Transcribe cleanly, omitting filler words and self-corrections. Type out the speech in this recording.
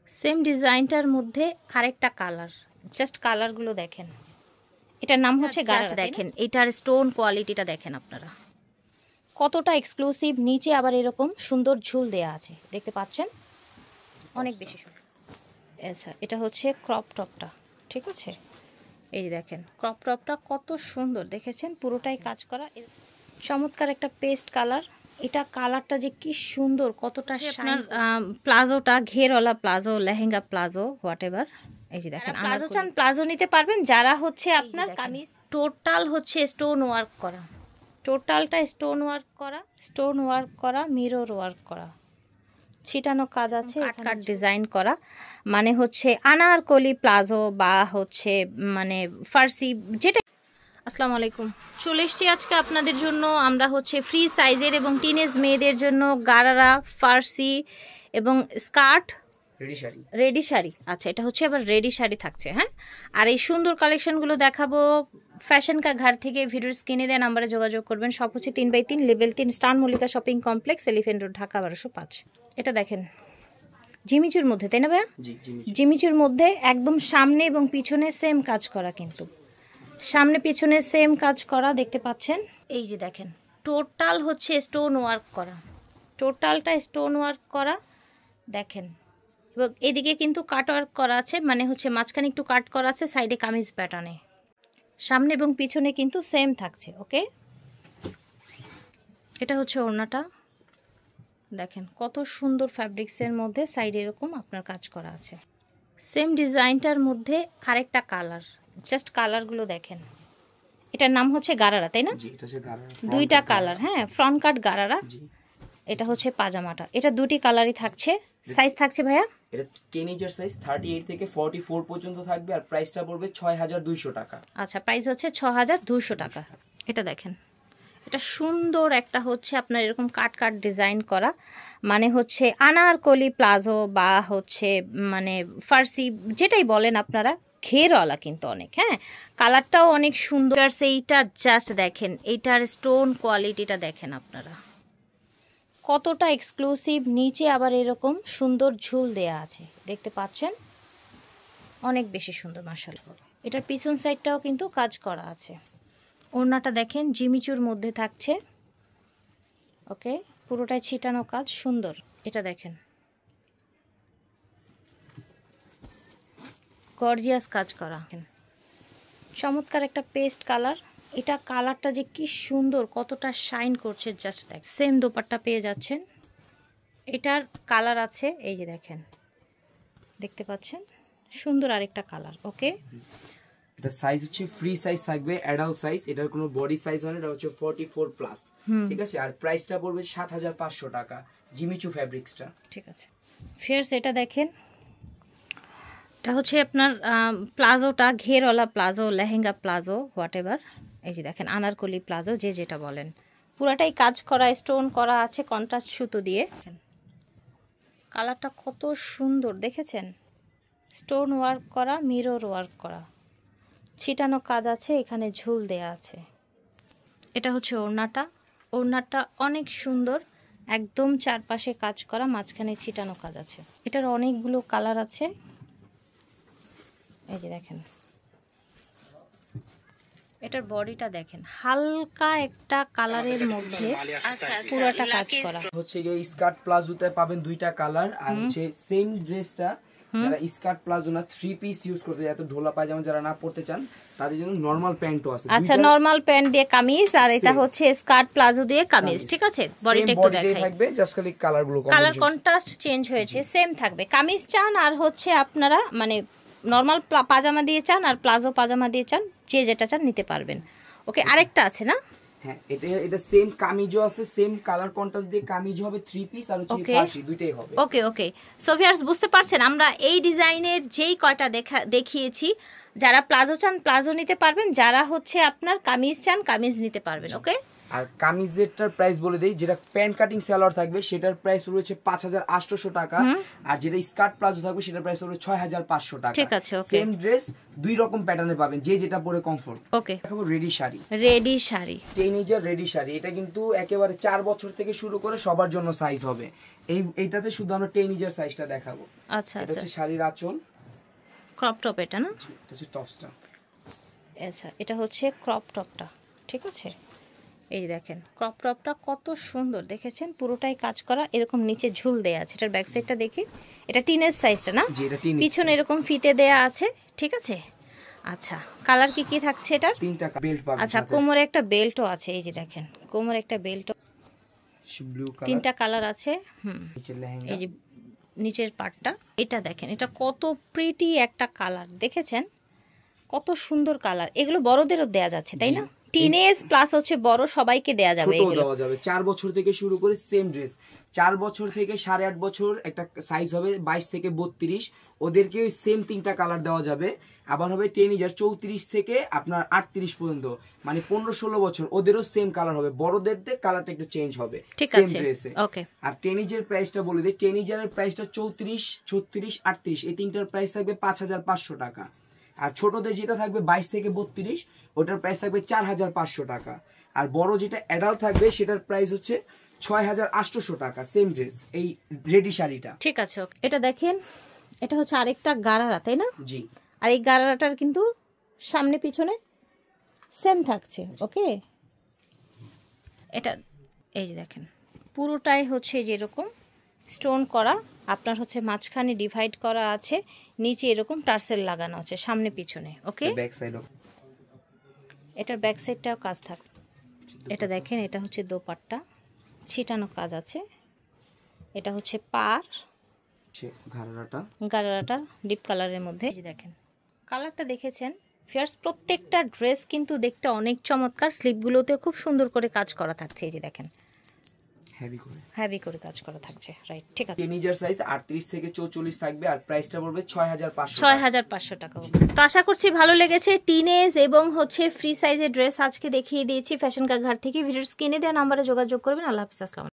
Same ডিজাইনটার মধ্যে আরেকটা colour, just কালারগুলো দেখেন। এটার নাম হচ্ছে গারারা। দেখেন এটার স্টোন কোয়ালিটিটা দেখেন আপনারা, কতটা এক্সক্লুসিভ। নিচে আবার এরকম সুন্দর ঝুল দেয়া আছে, দেখতে পাচ্ছেন, অনেক বেশি সুন্দর। আচ্ছা, এটা হচ্ছে ক্রপ টপটা, ঠিক আছে। এই দেখেন ক্রপ টপটা কত সুন্দর, দেখেছেন, পুরোটাই কাজ করা, চমৎকার একটা পেস্ট কালার। এটা কালারটা যে কি সুন্দর, কতটা আপনার প্লাজোটা ঘেরওয়ালা palazzo, lehenga palazzo, whatever. এই যে দেখেন প্লাজো চান প্লাজো নিতে পারবেন, যারা হচ্ছে আপনার কামিজ টোটাল হচ্ছে স্টোন ওয়ার্ক করা, টোটালটা স্টোন ওয়ার্ক করা, স্টোন ওয়ার্ক করা, মিরর ওয়ার্ক করা, ছিটানো কাজ আছে, কাট ডিজাইন করা, মানে হচ্ছে আনারকলি প্লাজো বা হচ্ছে মানে ফার্সি যেটা। আসসালামু আলাইকুম, চলে এসছি আজকে আপনাদের জন্য। আমরা হচ্ছে ফ্রি সাইজের এবং টিনেজ মেয়েদের জন্য গারারা, ফার্সি এবং স্কার্ট, রেডি শাড়ি। আচ্ছা, এটা হচ্ছে আবার রেডি শাড়ি থাকছে, হ্যাঁ। আর এই সুন্দর কালেকশনগুলো দেখাবো ফ্যাশন কা ঘর থেকে। ভিডিওর স্ক্রিনে দেওয়া নাম্বারে যোগাযোগ করবেন। সব হচ্ছে 3x3 level 3 star Mallika shopping complex, elephant road, Dhaka 1205। এটা দেখেন জিমিচুর মধ্যে, তাই না ভাইয়া? জিমিচুর মধ্যে একদম সামনে এবং পিছনে সেম কাজ করা, কিন্তু সামনে পিছনে সেম কাজ করা, দেখতে পাচ্ছেন। এই যে দেখেন টোটাল হচ্ছে স্টোন ওয়ার্ক করা, টোটালটা স্টোন ওয়ার্ক করা দেখেন। এবং এদিকে কিন্তু কাট ওয়ার্ক করা আছে, মানে হচ্ছে মাঝখানে একটু কাট করা আছে, সাইডে কামিজ প্যাটার্নে, সামনে এবং পিছনে কিন্তু সেম থাকছে। ওকে, এটা হচ্ছে ওড়নাটা, দেখেন কত সুন্দর ফ্যাব্রিক্সের মধ্যে সাইডে এরকম আপনার কাজ করা আছে। সেম ডিজাইনটার মধ্যে আরেকটা কালার, জাস্ট কালারগুলো দেখেন। এটার নাম হচ্ছে গারারা, তাই না? দুইটা কালার, হ্যাঁ, ফ্রন্ট কাট গারারা। এটা হচ্ছে পাজামাটা, এটা দুটি কালারই থাকছে। সাইজ থাকছে ভাইয়া? এটা টিনেজার সাইজ 38 থেকে 44 পর্যন্ত থাকবে, আর প্রাইসটা পড়বে 6200 টাকা। আচ্ছা, প্রাইস হচ্ছে 6200 টাকা। এটা দেখেন, এটা সুন্দর একটা হচ্ছে আপনার এরকম কাট কাট ডিজাইন করা, মানে হচ্ছে আনারকলি প্লাজো বা হচ্ছে মানে ফার্সি যেটাই বলেন আপনারা, ঘেরওয়ালা কিন্তু অনেক, হ্যাঁ, কালারটাও অনেক সুন্দর। সেইটা জাস্ট দেখেন, এইটার স্টোন কোয়ালিটিটা দেখেন আপনারা, কতটা এক্সক্লুসিভ। নিচে আবার এরকম সুন্দর ঝুল দেয়া আছে, দেখতে পাচ্ছেন, অনেক বেশি সুন্দর মাশাআল্লাহ। এটার পিছন সাইডটাও কিন্তু কাজ করা আছে। ওড়নাটা দেখেন জিমিচুর মধ্যে থাকছে, ওকে, পুরোটাই ছিটানো কাজ, সুন্দর। এটা দেখেন গর্জিয়াস কাজ করা, চমৎকার একটা পেস্ট কালার। এটা কালারটা যে কি সুন্দর, কতটা শাইন করছে, জাস্ট দেখ। সেম দোপাট্টা পেয়ে যাচ্ছেন, এটার কালার আছে, এই যে দেখেন, দেখতে পাচ্ছেন, সুন্দর আরেকটা কালার। ওকে, এটা সাইজ হচ্ছে ফ্রি সাইজ থাকবে, অ্যাডাল্ট সাইজ, এটার কোনো বডি সাইজ হয় না, এটা হচ্ছে 44 প্লাস, ঠিক আছে। আর প্রাইসটা পড়বে 7500 টাকা, জিমিচু ফ্যাব্রিক্সটা, ঠিক আছে। ফেয়ার্স এটা দেখেন, এটা হচ্ছে আপনার প্লাজোটা ঘেরওয়ালা palazzo, lehenga palazzo, whatever. এই যে দেখেন আনারকলি প্লাজো, যে যেটা বলেন, পুরাটাই কাজ করা, স্টোন করা আছে কন্ট্রাস্ট সুতো দিয়ে। কালারটা কত সুন্দর দেখেছেন, স্টোন ওয়ার্ক করা, মিরর ওয়ার্ক করা, ছিটানো কাজ আছে, এখানে ঝুল দেয়া আছে। এটা হচ্ছে ওড়নাটা, ওড়নাটা অনেক সুন্দর, একদম চারপাশে কাজ করা, মাঝখানে ছিটানো কাজ আছে। এটার অনেকগুলো কালার আছে, এই যে দেখেন। এটার বডিটা দেখেন, হালকা একটা কালারের মধ্যে পুরোটা কাজ করা হচ্ছে। এই স্কার্ট প্লাজোতে পাবেন দুইটা কালার, আর হচ্ছে সেম ড্রেসটা যারা স্কার্ট প্লাজো না 3 পিস ইউজ করতে চায়, এত ঢোলা পায়জামা যারা না পড়তে চান, তাদের জন্য নরমাল প্যান্টও আছে। আচ্ছা, নরমাল প্যান্ট দিয়ে কামিজ, আর এটা হচ্ছে স্কার্ট প্লাজো দিয়ে কামিজ, ঠিক আছে। বডিটা একটু দেখাই, থাকবে জাস্ট খালি কালারগুলো কালার কন্ট্রাস্ট চেঞ্জ হয়েছে, সেম থাকবে। কামিজ চান আর হচ্ছে আপনারা মানে নরমাল পাজামা দিয়ে চান আর প্লাজো পাজামা দিয়ে চান, যে যেটা চান নিতে পারবেন। ওকে, আরেকটা আছে না? হ্যাঁ, এটা সেম কামিজও আছে, সেম কালার কন্ট্রাস্ট দিয়ে কামিজ হবে 3 পিস, আর হচ্ছে ফার্সি দুইটাই হবে। ওকে ওকে, সো ভিউয়ার্স বুঝতে পারছেন, আমরা এই ডিজাইনের যেই কয়টা দেখিয়েছি, যারা প্লাজো চান প্লাজো নিতে পারবেন, যারা হচ্ছে আপনার কামিজ চান কামিজ নিতে পারবেন। ওকে, আর কামিজেরটার প্রাইস বলে দেই, যেটা প্যান্ট কাটিং সালোয়ার থাকবে সেটার প্রাইস পড়বে হচ্ছে 5800 টাকা, আর যেটা স্কার্ট প্লাজো থাকবে সেটার প্রাইস পড়বে 6500 টাকা। ঠিক আছে, ওকে। সেম ড্রেস দুই রকম প্যাটার্নে পাবেন, যে যেটা পরে কমফোর্ট। ওকে, দেখাবো ready sari. Ready sari, teenager ready sari. এটা কিন্তু একেবারে 4 বছর থেকে শুরু করে সবার জন্য সাইজ হবে। এইটাতে শুধু আমরা টিনেজার সাইজটা দেখাবো। আচ্ছা এটা আচ্ছা, হচ্ছে শাড়ির আঁচল, ক্রপ টপ এটা না? এটা হচ্ছে টপসটা। আচ্ছা, এটা হচ্ছে ক্রপ টপটা, ঠিক আছে। এই দেখেন ক্রপ টপটা কত সুন্দর, দেখেছেন পুরোটাই কাজ করা, এরকম নিচে ঝুল দেয়া আছে। এটার ব্যাক সাইডটা দেখি, এটা টিনের সাইজটা না? জি, এটা টিনেজ। পিছনে এরকম ফিতে দেয়া আছে, ঠিক আছে। আচ্ছা, কালার কি কি থাকছে এটার? 3টা বেল্ট পাবেন। আচ্ছা, কোমরে একটা বেল্টও আছে, এই যে দেখেন কোমরে একটা বেল্ট, ব্লু কালার, 3টা কালার আছে। নিচের লেহেঙ্গা, এই যে নিচের পার্টটা, এটা দেখেন, এটা কত প্রিটি একটা কালার, দেখেছেন কত সুন্দর কালার। এগুলো বড়দেরও দেয়া যাচ্ছে, তাই না? টিনেজ প্লাস হচ্ছে বড় সবাইকে দেয়া যাবে ছোট এগুলো। দেওয়া যাবে। 4 বছর থেকে শুরু করে সেম ড্রেস, 4 বছর থেকে 8.5 বছর একটা সাইজ হবে 22 থেকে 32, ওদেরকে ওই সেম 3টা কালার দেওয়া যাবে। আবার হবে টিনেজার 34 থেকে আপনার 38 পর্যন্ত, মানে 15-16 বছর, ওদেরও সেম কালার হবে। বড়দের কালারটা একটু চেঞ্জ হবে সেম ড্রেসে। ওকে, আর টিনেজের প্রাইসটা বলে দিই, টিনেজারের প্রাইসটা 34, 36, 38, এই তিনটার প্রাইস থাকবে 5500 টাকা। আর ছোটদের যেটা থাকবে 22 থেকে 32, ওটার প্রাইস থাকবে 4500 টাকা। আর বড় যেটা অ্যাডাল্ট থাকবে সেটার প্রাইস হচ্ছে 6800 টাকা, সেম ড্রেস, এই রেডি শাড়িটা। ঠিক আছে। ওকে, এটা দেখেন, এটা হচ্ছে আরেকটা গারারা, তাই না? জি। আর এই গারারাটার কিন্তু সামনে পিছনে সেম থাকছে। ওকে, এটা এই যে দেখেন পুরোটাই হচ্ছে যেরকম স্টোন করা, আপনার হচ্ছে মাঝখানে ডিভাইড করা আছে, নিচে এরকম টার্সেল লাগানো আছে সামনে পিছনে। ওকে, ব্যাক সাইড, এটার ব্যাক সাইডটাও কাজ থাকছে। এটা দেখেন, এটা হচ্ছে দোপাট্টা, ছিটানো কাজ আছে। এটা হচ্ছে পার, গারারাটা ডিপ কালারের মধ্যে। এই যে দেখেন কালারটা দেখেছেন ফিয়ার্স, প্রত্যেকটা ড্রেস কিন্তু দেখতে অনেক চমৎকার। স্লিপগুলোতে খুব সুন্দর করে কাজ করা থাকছে, এই যে দেখেন হেভি করে কাজ করা থাকছে। রাইট, ঠিক আছে। টিনেজার সাইজ 38 থেকে 44 থাকবে, আর প্রাইসটা পড়বে 6500 টাকা। তো আশা করছি ভালো লেগেছে। টিনেজ এবং হচ্ছে ফ্রি সাইজের ড্রেস আজকে দেখিয়ে দিয়েছি ফ্যাশন কা ঘাট থেকে। ভিডিওর স্ক্রিনে দেওয়া নাম্বারে যোগাযোগ করবেন। আল্লাহ হাফিজ, আসসালাম।